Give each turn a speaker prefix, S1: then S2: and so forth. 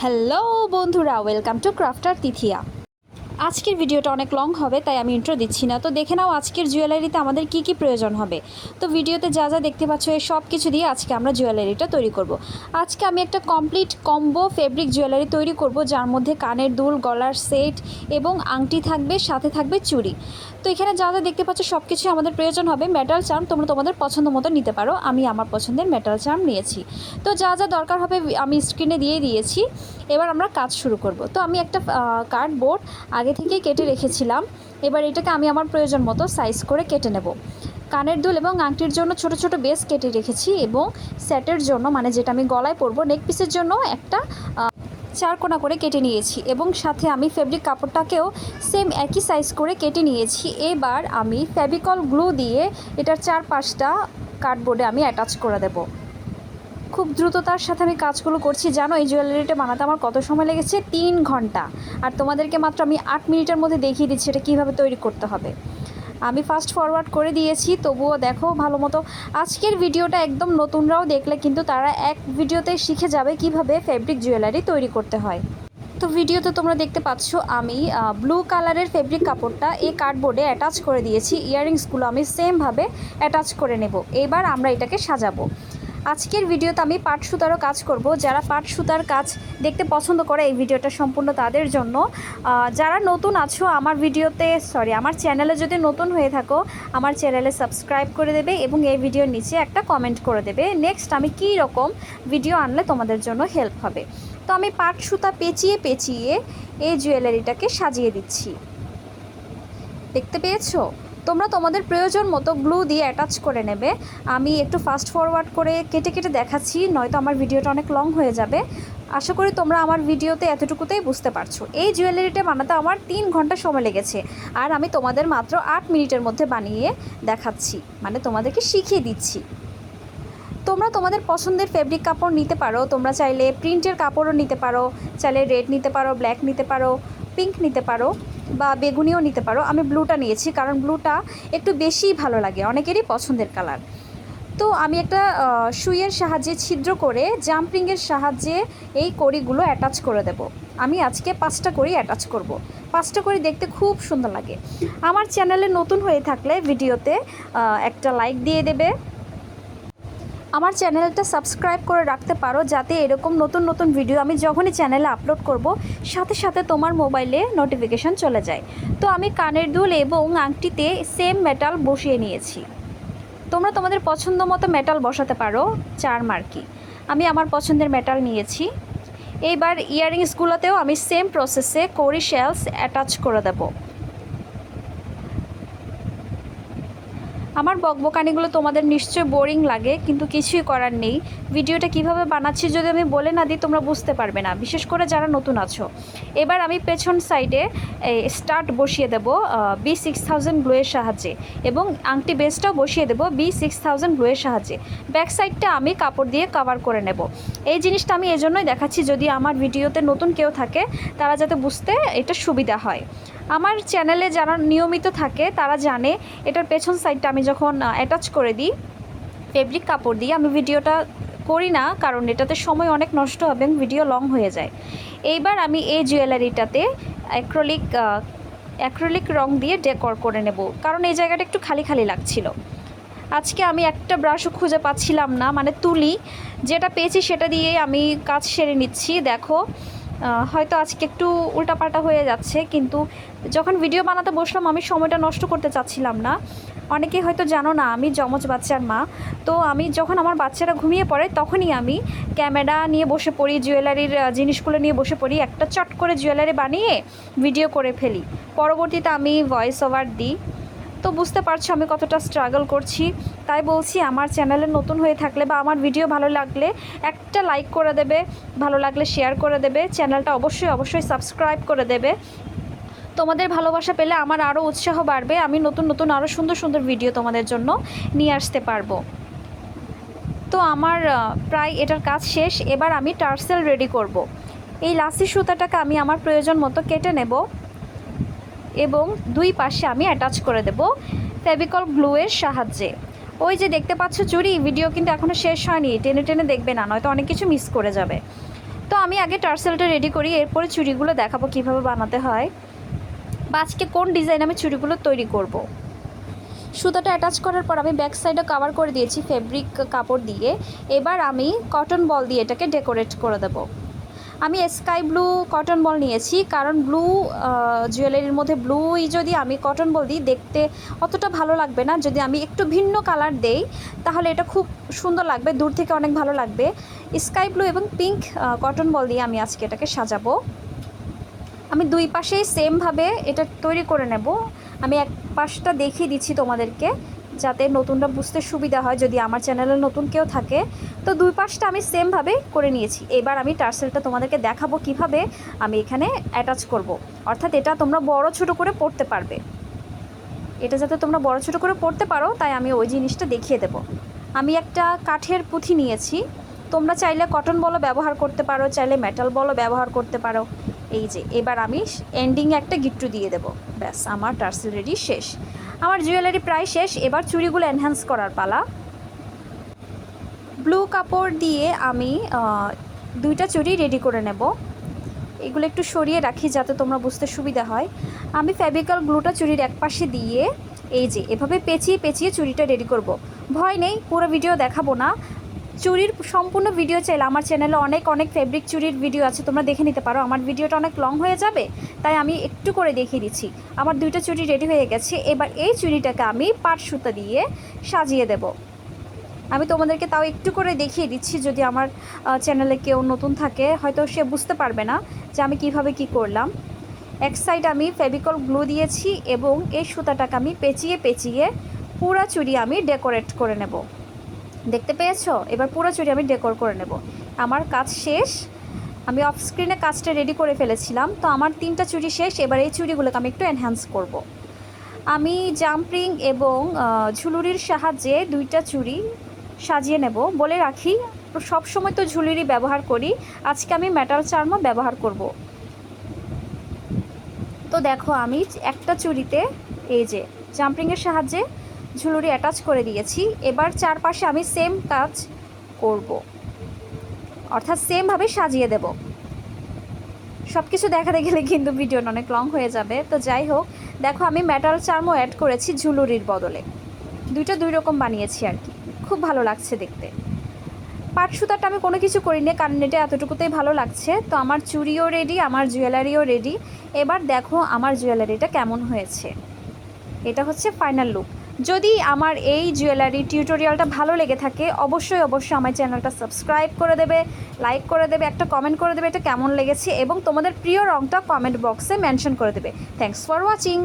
S1: Hello বন্ধুরা, welcome to crafter তিথিয়া। আজকের ভিডিওটা অনেক লং হবে, তাই আমি ইন্ট্রো দিচ্ছি না। তো দেখে নাও আজকের জুয়েলারিতে আমাদের কি কি প্রয়োজন হবে। তো ভিডিওতে যা যা দেখতে পাচ্ছ এই সব কিছু দিয়ে আজকে আমরা জুয়েলারিটা তৈরি করব। আজকে আমি একটা কমপ্লিট কম্বো ফেব্রিক জুয়েলারি তৈরি করব, যার মধ্যে কানের দুল, গলার সেট এবং আংটি থাকবে, সাথে থাকবে চুড়ি। তো এখানে যা যা দেখতে পাচ্ছ সব কিছু আমাদের প্রয়োজন হবে। মেটাল চার্ম তোমরা তোমাদের পছন্দ মতো নিতে পারো, আমি আমার পছন্দের মেটাল চার্ম নিয়েছি। তো যা যা দরকার হবে আমি স্ক্রিনে দিয়ে দিয়েছি। এবার আমরা কাজ শুরু করব। তো আমি একটা কার্ডবোর্ড আগে থেকেই কেটে রেখেছিলাম। এবার এটাকে আমি আমার প্রয়োজন মতো সাইজ করে কেটে নেব। কানের দুল এবং আংটির জন্য ছোট ছোট বেস কেটে রেখেছি, এবং সেটের জন্য মানে যেটা আমি গলায় পরবো নেক পিসের জন্য একটা চারকোনা করে কেটে নিয়েছি, এবং সাথে আমি ফেব্রিক কাপড়টাকেও সেম একই সাইজ করে কেটে নিয়েছি। এবার আমি ফেভিকল গ্লু দিয়ে এটার চারপাশটা কার্ডবোর্ডে আমি অ্যাটাচ করে দেব। খুব দ্রুততার সাথে আমি কাজগুলো করছি। জানো এই জুয়েলারিটা বানাতে আমার কত সময় লেগেছে? 3 ঘন্টা। আর তোমাদেরকে মাত্র আমি 8 মিনিটের মধ্যে দেখিয়ে দিচ্ছি এটা কীভাবে তৈরি করতে হবে। আমি ফাস্ট ফরওয়ার্ড করে দিয়েছি, তবুও দেখো ভালো মতো। আজকের ভিডিওটা একদম নতুনরাও দেখলে কিন্তু তারা এক ভিডিওতে শিখে যাবে কিভাবে ফেব্রিক জুয়েলারি তৈরি করতে হয়। তো ভিডিওতে তোমরা দেখতে পাচ্ছ আমি ব্লু কালারের ফেব্রিক কাপড়টা এই কার্ডবোর্ডে অ্যাটাচ করে দিয়েছি। ইয়াররিংসগুলো আমি সেমভাবে অ্যাটাচ করে নেব। এবার আমরা এটাকে সাজাবো। আজকের ভিডিওতে আমি পাট সুতারও কাজ করব। যারা পাট সুতার কাজ দেখতে পছন্দ করে এই ভিডিওটা সম্পূর্ণ তাদের জন্য। যারা নতুন আছো আমার আমার চ্যানেলে যদি নতুন হয়ে থাকো আমার চ্যানেলে সাবস্ক্রাইব করে দেবে, এবং এই ভিডিওর নিচে একটা কমেন্ট করে দেবে নেক্সট আমি কী রকম ভিডিও আনলে তোমাদের জন্য হেল্প হবে। তো আমি পাট সুতা পেঁচিয়ে পেঁচিয়ে এই জুয়েলারিটাকে সাজিয়ে দিচ্ছি। দেখতে পেয়েছো? তোমরা তোমাদের প্রয়োজন মতো গ্লু দিয়ে অ্যাটাচ করে নেবে। আমি একটু ফাস্ট ফরওয়ার্ড করে কেটে কেটে দেখাচ্ছি, নয়তো আমার ভিডিওটা অনেক লং হয়ে যাবে। আশা করি তোমরা আমার ভিডিওতে এতটুকুতেই বুঝতে পারছো। এই জুয়েলারিটা বানাতে আমার 3 ঘন্টা সময় লেগেছে, আর আমি তোমাদের মাত্র 8 মিনিটের মধ্যে বানিয়ে দেখাচ্ছি, মানে তোমাদেরকে শিখিয়ে দিচ্ছি। তোমরা তোমাদের পছন্দের ফেব্রিক কাপড় নিতে পারো। তোমরা চাইলে প্রিন্টের কাপড়ও নিতে পারো, চাইলে রেড নিতে পারো, ব্ল্যাক নিতে পারো, পিঙ্ক নিতে পারো, বা বেগুনিও নিতে পারো। আমি ব্লুটা নিয়েছি কারণ ব্লুটা একটু বেশিই ভালো লাগে, অনেকেরই পছন্দের কালার। তো আমি একটা সুইয়ের সাহায্যে ছিদ্র করে জাম্পিংয়ের সাহায্যে এই কড়িগুলো অ্যাটাচ করে দেব। আমি আজকে 5টা কড়ি অ্যাটাচ করব। 5টা কড়ি দেখতে খুব সুন্দর লাগে। আমার চ্যানেলে নতুন হয়ে থাকলে ভিডিওতে একটা লাইক দিয়ে দেবে। আমার চ্যানেলটা সাবস্ক্রাইব করে রাখতে পারো, যাতে এরকম নতুন নতুন ভিডিও আমি যখনই চ্যানেলে আপলোড করব সাথে সাথে তোমার মোবাইলে নোটিফিকেশান চলে যায়। তো আমি কানের দুল এবং আংটিতে সেম মেটাল বসিয়ে নিয়েছি। তোমরা তোমাদের পছন্দ মতো মেটাল বসাতে পারো, চার মার্কি। আমি আমার পছন্দের মেটাল নিয়েছি। এইবার ইয়াররিংসগুলোতেও আমি সেম প্রসেসে কড়ি শেলস অ্যাটাচ করে দেবো। আমার বকবকানিগুলো তোমাদের নিশ্চয়ই বোরিং লাগে, কিন্তু কিছুই করার নেই। ভিডিওটা কিভাবে বানাচ্ছি যদি আমি বলে না দিই তোমরা বুঝতে পারবে না, বিশেষ করে যারা নতুন আছো। এবার আমি পেছন সাইডে স্টার্ট বসিয়ে দেব B6000 গ্লুয়ের সাহায্যে, এবং আংটি বেসটাও বসিয়ে দেব B6000 গ্লুয়ের সাহায্যে। ব্যাক সাইডটা আমি কাপড় দিয়ে কভার করে নেব। এই জিনিসটা আমি এজন্যই দেখাচ্ছি, যদি আমার ভিডিওতে নতুন কেউ থাকে তারা যাতে বুঝতে এটা সুবিধা হয়। আমার চ্যানেলে যারা নিয়মিত থাকে তারা জানে এটার পেছন সাইডটা আমি যখন অ্যাটাচ করে দিই ফেব্রিক কাপড় দিয়ে, আমি ভিডিওটা করি না কারণ এটাতে সময় অনেক নষ্ট হবে এবং ভিডিও লং হয়ে যায়। এইবার আমি এই জুয়েলারিটাতে অ্যাক্রিলিক রং দিয়ে ডেকোর করে নেব, কারণ এই জায়গাটা একটু খালি খালি লাগছিল। আজকে আমি একটা ব্রাশও খুঁজে পাচ্ছিলাম না, মানে তুলি যেটা পেয়েছি সেটা দিয়েই আমি কাজ সেরে নিচ্ছি। দেখো হয়তো আজকে একটু উল্টাপাল্টা হয়ে যাচ্ছে, কিন্তু যখন ভিডিও বানাতে বসলাম আমি সময়টা নষ্ট করতে চাচ্ছিলাম না। অনেকেই হয়তো জানো না আমি যমজ বাচ্চার মা। তো আমি যখন আমার বাচ্চারা ঘুমিয়ে পড়ে তখনই আমি ক্যামেরা নিয়ে বসে পড়ি, জুয়েলারির জিনিসগুলো নিয়ে বসে পড়ি, একটা চট করে জুয়েলারি বানিয়ে ভিডিও করে ফেলি। পরবর্তীতে আমি ভয়েস ওভার দিই। তো বুঝতে পারছো আমি কতটা স্ট্রাগল করছি। তাই বলছি আমার চ্যানেলে নতুন হয়ে থাকলে বা আমার ভিডিও ভালো লাগলে একটা লাইক করে দেবে, ভালো লাগলে শেয়ার করে দেবে, চ্যানেলটা অবশ্যই সাবস্ক্রাইব করে দেবে। তোমাদের ভালোবাসা পেলে আমার আরও উৎসাহ বাড়বে, আমি নতুন নতুন আরও সুন্দর সুন্দর ভিডিও তোমাদের জন্য নিয়ে আসতে পারবো। তো আমার প্রায় এটার কাজ শেষ। এবার আমি টার্সেল রেডি করব। এই লাসি সুতাটাকে আমি আমার প্রয়োজন মতো কেটে নেব, এবং দুই পাশে আমি অ্যাটাচ করে দেব ফেভিকল গ্লুয়ের সাহায্যে। ওই যে দেখতে পাচ্ছ চুড়ি, ভিডিও কিন্তু এখনও শেষ হয়নি, টেনে টেনে দেখবে না, নয়তো অনেক কিছু মিস করে যাবে। তো আমি আগে টার্সেলটা রেডি করি, এরপরে চুড়িগুলো দেখাবো কিভাবে বানাতে হয় বা আজকে কোন ডিজাইন আমি চুড়িগুলো তৈরি করব। সুতাটা অ্যাটাচ করার পর আমি ব্যাক সাইডে কভার করে দিয়েছি ফেব্রিক কাপড় দিয়ে। এবার আমি কটন বল দিয়ে এটাকে ডেকোরেট করে দেব। আমি স্কাই ব্লু কটন বল নিয়েছি, কারণ ব্লু জুয়েলারির মধ্যে ব্লুই যদি আমি কটন বল দিই দেখতে অতটা ভালো লাগবে না। যদি আমি একটু ভিন্ন কালার দেই তাহলে এটা খুব সুন্দর লাগবে, দূর থেকে অনেক ভালো লাগবে। স্কাই ব্লু এবং পিঙ্ক কটন বল দিয়ে আমি আজকে এটাকে সাজাবো। আমি দুই পাশেই সেমভাবে এটা তৈরি করে নেব। আমি এক পাশটা দেখিয়ে দিচ্ছি তোমাদেরকে, যাতে নতুনটা বুঝতে সুবিধা হয় যদি আমার চ্যানেলে নতুন কেউ থাকে। তো দুই পাশটা আমি সেমভাবে করে নিয়েছি। এবার আমি টার্সেলটা তোমাদেরকে দেখাবো কিভাবে আমি এখানে অ্যাটাচ করব। অর্থাৎ এটা তোমরা বড় ছোট করে পড়তে পারবে, এটা যাতে তোমরা বড় ছোট করে পড়তে পারো তাই আমি ওই জিনিসটা দেখিয়ে দেব। আমি একটা কাঠের পুঁথি নিয়েছি, তোমরা চাইলে কটন বলও ব্যবহার করতে পারো, চাইলে মেটাল বলও ব্যবহার করতে পারো। এই যে এবার আমি এন্ডিংয়ে একটা গিট্টু দিয়ে দেব, ব্যাস আমার টার্সেল রেডি শেষ। আমার জুয়েলারি প্রায় শেষ, এবার চুড়িগুলো এনহ্যান্স করার পালা। ব্লু কাপড় দিয়ে আমি দুইটা চুড়ি রেডি করে নেব। এগুলো একটু সরিয়ে রাখি যাতে তোমরা বুঝতে সুবিধা হয়। আমি ফেভিকল গ্লুটা চুড়ির এক পাশে দিয়ে এই যে এভাবে পেঁচিয়ে পেঁচিয়ে চুড়িটা রেডি করব। ভয় নেই, পুরো ভিডিও দেখাবো না। চুড়ির সম্পূর্ণ ভিডিও চাইলে আমার চ্যানেলে অনেক ফেব্রিক চুড়ির ভিডিও আছে, তোমরা দেখে নিতে পারো। আমার ভিডিওটা অনেক লং হয়ে যাবে তাই আমি একটু করে দেখিয়ে দিচ্ছি। আমার দুইটা চুড়ি রেডি হয়ে গেছে। এবার এই চুড়িটাকে আমি পাট সুতা দিয়ে সাজিয়ে দেব। আমি তোমাদেরকে তাও একটু করে দেখিয়ে দিচ্ছি, যদি আমার চ্যানেলে কেউ নতুন থাকে হয়তো সে বুঝতে পারবে না যে আমি কিভাবে কি করলাম। এক সাইড আমি ফেভিকল গ্লু দিয়েছি এবং এই সুতাটাকে আমি পেঁচিয়ে পেঁচিয়ে পুরো চুড়ি আমি ডেকোরেট করে নেব। দেখতে পেয়েছো? এবার পুরো চুড়ি আমি ডেকোর করে নেব। আমার কাজ শেষ, আমি অফ স্ক্রিনে কাজটা রেডি করে ফেলেছিলাম। তো আমার তিনটা চুড়ি শেষ, এবার এই চুড়িগুলোকে আমি একটু এনহ্যান্স করব। আমি জাম্পিং এবং ঝুলুরির সাহায্যে দুইটা চুড়ি সাজিয়ে নেব। বলে রাখি সব সময় তো ঝুলুরি ব্যবহার করি, আজকে আমি মেটাল চার্মও ব্যবহার করব। তো দেখো আমি একটা চুড়িতে এই যে জাম্পিংয়ের সাহায্যে ঝুলুরি অ্যাটাচ করে দিয়েছি। এবার চারপাশে আমি সেম কাজ করব, অর্থাৎ সেমভাবে সাজিয়ে দেব। সব কিছু দেখাতে গেলে কিন্তু ভিডিওটা অনেক লং হয়ে যাবে। তো যাই হোক, দেখো আমি মেটাল চার্মও অ্যাড করেছি ঝুলুরির বদলে। দুইটা দুই রকম বানিয়েছি আর কি, খুব ভালো লাগছে দেখতে। পাট সুতাটা আমি কোনো কিছু করিনি, কারণ এটা এতটুকুতেই ভালো লাগছে। তো আমার চুড়িও রেডি, আমার জুয়েলারিও রেডি। এবার দেখো আমার জুয়েলারিটা কেমন হয়েছে। এটা হচ্ছে ফাইনাল লুক। যদি আমার এই জুয়েলারি টিউটোরিয়ালটা ভালো লেগে থাকে অবশ্যই আমার চ্যানেলটা সাবস্ক্রাইব করে দেবে, লাইক করে দেবে, একটা কমেন্ট করে দেবে এটা কেমন লেগেছে এবং তোমাদের প্রিয় রঙটা কমেন্ট বক্সে মেনশন করে দেবে। Thanks for watching.